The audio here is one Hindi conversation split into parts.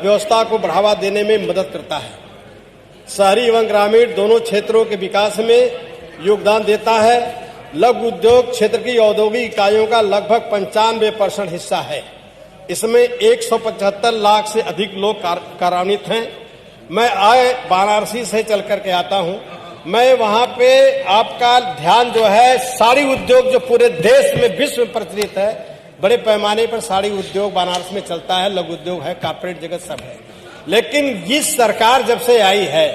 व्यवस्था को बढ़ावा देने में मदद करता है। शहरी एवं ग्रामीण दोनों क्षेत्रों के विकास में योगदान देता है। लघु उद्योग क्षेत्र की औद्योगिक इकाइयों का लगभग 95% हिस्सा है। इसमें 175 लाख से अधिक लोग कार्यान्वित हैं। मैं आए वाराणसी से चल करके आता हूं। मैं वहां पे आपका ध्यान जो है साड़ी उद्योग जो पूरे देश में विश्व में प्रचलित है, बड़े पैमाने पर साड़ी उद्योग बनारस में चलता है, लघु उद्योग है, कॉर्पोरेट जगत सब है। लेकिन इस सरकार जब से आई है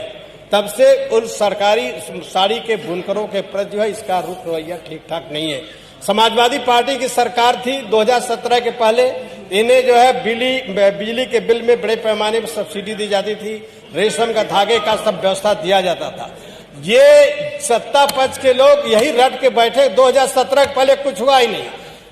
तब से उन सरकारी साड़ी के बुनकरों के प्रति जो है इसका रुख रवैया ठीक ठाक नहीं है। समाजवादी पार्टी की सरकार थी 2017 के पहले, इन्हें जो है बिजली के बिल में बड़े पैमाने पर सब्सिडी दी जाती थी, रेशम का धागे का सब व्यवस्था दिया जाता था। ये सत्ता पक्ष के लोग यही रट के बैठे। 2017 के पहले कुछ हुआ ही नहीं।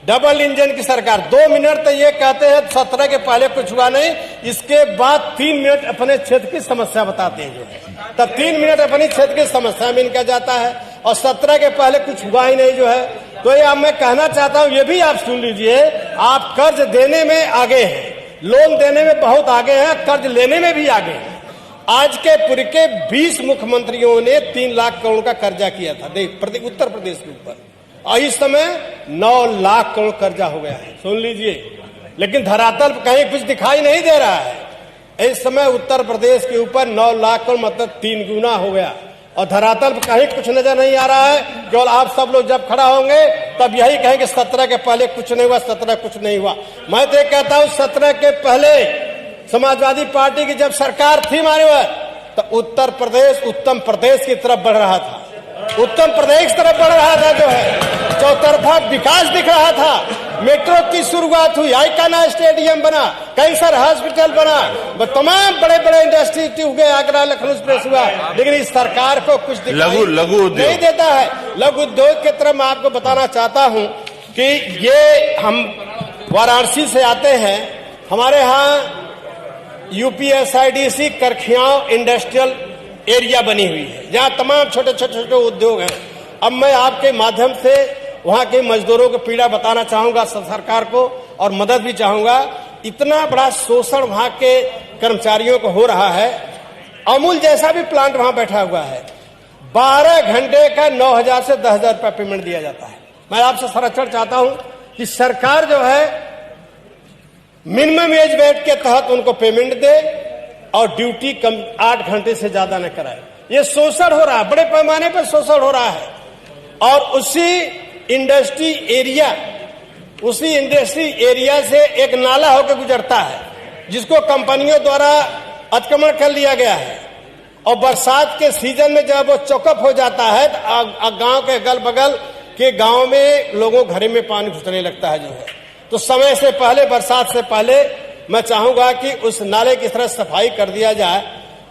डबल इंजन की सरकार 2 मिनट तो ये कहते हैं 17 के पहले कुछ हुआ नहीं, इसके बाद 3 मिनट अपने क्षेत्र की समस्या बताते हैं जो है, तब 3 मिनट अपनी क्षेत्र की समस्या में इनका जाता है और 17 के पहले कुछ हुआ ही नहीं जो है। तो ये अब मैं कहना चाहता हूं, ये भी आप सुन लीजिए, आप कर्ज देने में आगे हैं, लोन देने में बहुत आगे हैं, कर्ज लेने में भी आगे हैं। आज के पूर्व के 20 मुख्यमंत्रियों ने 3 लाख करोड़ का कर्जा किया था उत्तर प्रदेश के ऊपर, और इस समय 9 लाख करोड़ कर्जा हो गया है। सुन लीजिए, लेकिन धरातल कहीं कुछ दिखाई नहीं दे रहा है। इस समय उत्तर प्रदेश के ऊपर 9 लाख करोड़ मतलब 3 गुना हो गया, और धरातल कहीं कुछ नजर नहीं आ रहा है। केवल आप सब लोग जब खड़ा होंगे तब यही कहेंगे 17 के पहले कुछ नहीं हुआ, 17 कुछ नहीं हुआ। मैं तो कहता हूं 17 के पहले समाजवादी पार्टी की जब सरकार थी मान्यवर, तो उत्तर प्रदेश उत्तम प्रदेश की तरफ बढ़ रहा था, उत्तम प्रदेश की तरफ बढ़ रहा था जो है, चौतरफा विकास दिख रहा था। मेट्रो की शुरुआत हुई, आइकाना स्टेडियम बना, कैंसर हॉस्पिटल बना, तमाम बड़े बड़े इंडस्ट्री हुए, आगरा लखनऊ एक्सप्रेस हुआ। लेकिन इस सरकार को कुछ लघु नहीं देता है। लघु उद्योग की तरफ मैं आपको बताना चाहता हूं कि ये हम वाराणसी से आते हैं, हमारे यहाँ यूपीएसआईडीसी करखियाव इंडस्ट्रियल एरिया बनी हुई है, जहां तमाम छोटे छोटे उद्योग हैं। अब मैं आपके माध्यम से वहां के मजदूरों को पीड़ा बताना चाहूंगा सरकार को, और मदद भी चाहूंगा। इतना बड़ा शोषण वहां के कर्मचारियों को हो रहा है। अमूल जैसा भी प्लांट वहां बैठा हुआ है, 12 घंटे का 9,000 से 10,000 रुपया पेमेंट दिया जाता है। मैं आपसे संरक्षण चाहता हूं कि सरकार जो है मिनिमम एज वेट के तहत उनको पेमेंट दे और ड्यूटी कम 8 घंटे से ज्यादा न कराए। ये शोषण हो रहा है, बड़े पैमाने पर शोषण हो रहा है। और उसी इंडस्ट्री एरिया से एक नाला होकर गुजरता है, जिसको कंपनियों द्वारा अतिक्रमण कर लिया गया है। और बरसात के सीजन में जब वो चौकअप हो जाता है तो गांव के अगल बगल के गांव में लोगों घरे में पानी घुसने लगता है जो है। तो समय से पहले, बरसात से पहले मैं चाहूंगा कि उस नाले की तरह सफाई कर दिया जाए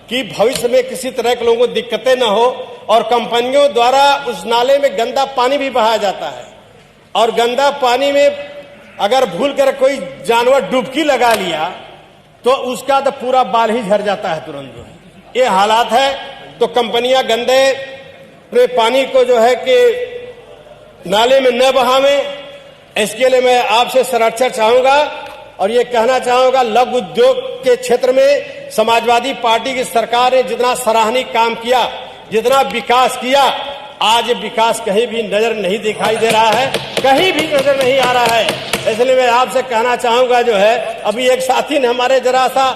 कि भविष्य में किसी तरह के लोगों को दिक्कतें न हो। और कंपनियों द्वारा उस नाले में गंदा पानी भी बहाया जाता है, और गंदा पानी में अगर भूल कर कोई जानवर डुबकी लगा लिया तो उसका तो पूरा बाल ही झड़ जाता है तुरंत जो है। ये हालात है। तो कंपनियां गंदे पानी को जो है कि नाले में न बहावें, इसके लिए मैं आपसे संरक्षण चाहूंगा। और ये कहना चाहूंगा, लघु उद्योग के क्षेत्र में समाजवादी पार्टी की सरकार ने जितना सराहनीय काम किया, जितना विकास किया, आज विकास कहीं भी नजर नहीं दिखाई दे रहा है, कहीं भी नजर नहीं आ रहा है। इसलिए मैं आपसे कहना चाहूंगा जो है, अभी एक साथी ने हमारे जरा सा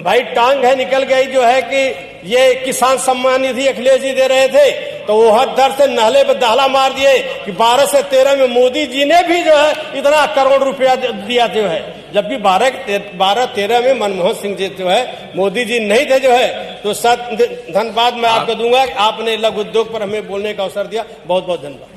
भाई टांग है निकल गई जो है कि ये किसान सम्मान निधि अखिलेश जी दे रहे थे, तो वो हर दर से नहले पर दाला मार दिए कि 12 से 13 में मोदी जी ने भी जो है इतना करोड़ रुपया दिया जो है, जबकि 12-13 में मनमोहन सिंह जी जो है मोदी जी नहीं थे जो है। तो धन्यवाद मैं आपको दूंगा, आपने लघु उद्योग पर हमें बोलने का अवसर दिया। बहुत बहुत धन्यवाद।